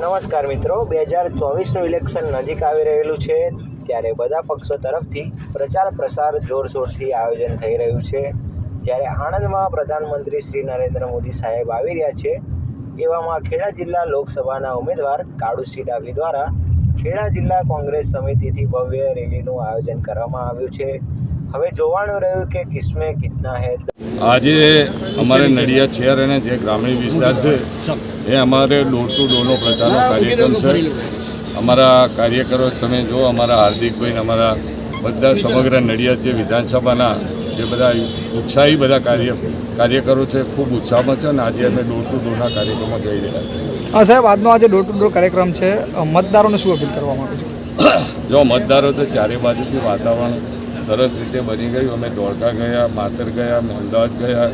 નમસ્કાર મિત્રો, 2024નું ઇલેક્શન નજીક આવી રહેલું છે ત્યારે બધા પક્ષો તરફથી પ્રચાર પ્રસાર જોરશોરથી આયોજન થઈ રહ્યું છે। જ્યારે આણંદમાં પ્રધાનમંત્રી શ્રી નરેન્દ્ર મોદી સાહેબ આવી રહ્યા છે, એવામાં ખેડા જિલ્લા લોકસભાના ઉમેદવાર કાળુસિંહ ડાભી દ્વારા ખેડા જિલ્લા કોંગ્રેસ સમિતિથી ભવ્ય રેલીનું આયોજન કરવામાં આવ્યું છે। હવે જોવાનું રહ્યું કે કિસમે કિતના હૈ। આજે અમારે નડિયાદ શહેર અને જે ગ્રામીણ વિસ્તાર છે એ અમારે ડોર ટુ ડોરનો પ્રચારનો કાર્યક્રમ છે। અમારા કાર્યકરો તમે જો અમારા હાર્દિકભાઈ અમારા બધા સમગ્ર નડિયાદ જે વિધાનસભાના જે બધા ઉત્સાહી બધા કાર્યકરો છે ખૂબ ઉત્સાહમાં છે અને આજે અમે ડોર ટુ ડોરના કાર્યક્રમમાં જઈ રહ્યા છીએ। હા સાહેબ, આજનો આજે ડોર ટુ ડોર કાર્યક્રમ છે, મતદારોને શું અપીલ કરવા માંગુ છું? જો મતદારો તો ચારે બાજુથી વાતાવરણ સરસ રીતે બની ગયું। અમે ધોળકા ગયા, માતર ગયા, અમે અમદાવાદ ગયા,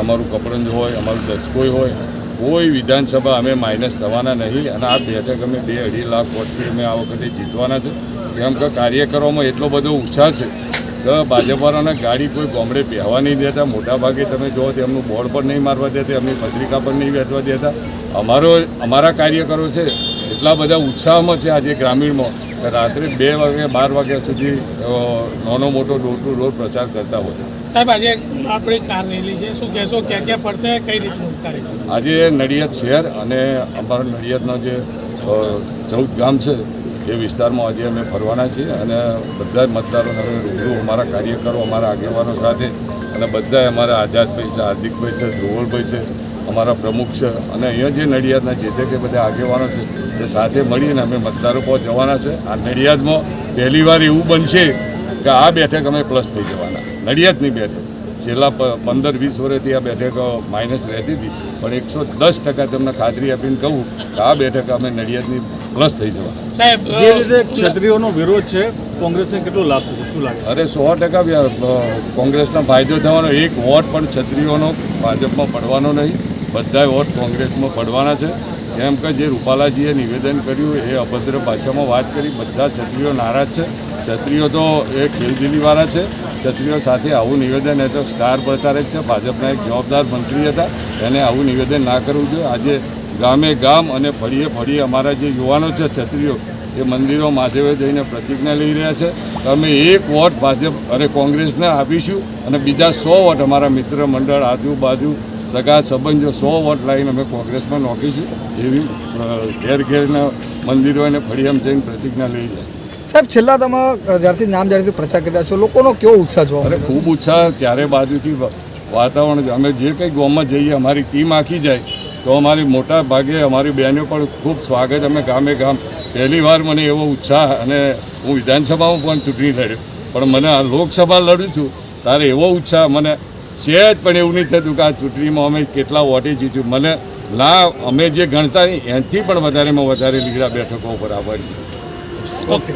અમારું કપડંજ હોય, અમારું દસકોઈ હોય, કોઈ વિધાનસભા અમે માઇનસ થવાના નહીં અને આ બેઠક અમે 2-2.5 લાખ વોટથી અમે આ વખતે જીતવાના છે। કેમ કે કાર્યકરોમાં એટલો બધો ઉત્સાહ છે કે ભાજપવાળાને ગાડી કોઈ ગામડે પહેવા નહીં દેતા, મોટાભાગે તમે જુઓ તો એમનું બોર્ડ પર નહીં મારવા દેતા, એમની પત્રિકા પર નહીં વેચવા દેતા। અમારા કાર્યકરો છે એટલા બધા ઉત્સાહમાં છે આજે ગ્રામીણમાં કે રાત્રે 2 વાગે 12 વાગ્યા સુધી નાનો મોટો ડોર ટુ ડોર પ્રચાર કરતા હોય। સાહેબ, આજે આપણી કાર રેલી છે, શું કહેશો, ક્યાં ક્યાં પડશે, કઈ રીતનું કાર્યક્રમ? આજે નડિયાદ શહેર અને અમારા નડિયાદનો જે 14 ગામ છે એ વિસ્તારમાં આજે અમે ફરવાના છીએ અને બધા જ મતદારોને રૂબરૂ અમારા કાર્યકરો, અમારા આગેવાનો સાથે અને બધા અમારા આઝાદભાઈ છે, હાર્દિકભાઈ છે, ધ્રુવલભાઈ છે, અમારા પ્રમુખ છે અને અહીંયા જે નડિયાદના જે તે કે બધા આગેવાનો છે એ સાથે મળીને અમે મતદારો પર જવાના છે। આ નડિયાદમાં પહેલીવાર એવું બનશે કે આ બેઠક અમે પ્લસ થઈ જવાના। નડિયાદની બેઠક છેલ્લા 15-20 વર્ષથી આ બેઠક માઇનસ રહેતી હતી, પણ 110% તમને ખાતરી આપીને કહું કે આ બેઠક અમે નડિયાદની પ્લસ થઈ જવાના। સાહેબ, જે રીતે ક્ષત્રિયોનો વિરોધ છે, કોંગ્રેસને કેટલો લાભ થશે, શું લાગે? અરે 100% કોંગ્રેસનો ફાયદો થવાનો। એક વોટ પણ ક્ષત્રિયોનો ભાજપમાં પડવાનો નહીં, બધા વોટ કોંગ્રેસમાં પડવાના છે। કેમ કે જે રૂપાલાજીએ નિવેદન કર્યું એ અભદ્ર ભાષામાં વાત કરી, બધા ક્ષત્રિયો નારાજ છે। ક્ષત્રિયો તો એ ખેલદિલીવાળા છે, ક્ષત્રિયો સાથે આવું નિવેદન એ તો સ્ટાર પ્રચારક છે, ભાજપના એક જવાબદાર મંત્રી હતા, એને આવું નિવેદન ના કરવું જોઈએ। આજે ગામે ગામ અને ફળીએ ફળીએ અમારા જે યુવાનો છે ક્ષત્રિયો એ મંદિરો મહાદેવે જઈને પ્રતિજ્ઞા લઈ રહ્યા છે કે અમે 1 વોટ ભાજપ અને કોંગ્રેસને આપીશું અને બીજા 100 વોટ અમારા મિત્ર મંડળ, આજુબાજુ સગા સંબંધો 100 વોટ લાવીને અમે કોંગ્રેસમાં નોખીશું। એવી ઘેર ઘેરના મંદિરો અને ફળિયામાં જઈને પ્રતિજ્ઞા લઈ જાય। સાહેબ, છેલ્લા તમે જ્યારથી નામ જાણીથી પ્રચાર કરી રહ્યા છો, લોકોનો કેવો ઉત્સાહ જોવા? અરે ખૂબ ઉત્સાહ, ચારે બાજુથી વાતાવરણ। અમે જે કંઈ ગામમાં જઈએ અમારી ટીમ આખી જાય તો અમારી મોટા ભાગે અમારી બહેનો પણ ખૂબ સ્વાગત। અમે ગામે ગામ પહેલી વાર મને એવો ઉત્સાહ, અને હું વિધાનસભામાં પણ ચૂંટણી લડ્યો પણ મને આ લોકસભા લડું છું ત્યારે એવો ઉત્સાહ મને સહેજ પણ એવું નહીં થતું કે આ ચૂંટણીમાં અમે કેટલા વોટે જીત્યું। મને ના અમે જે ગણતા એનાથી પણ વધારેમાં વધારે લીગડા બેઠકો ઉપર આભારી। ઓકે।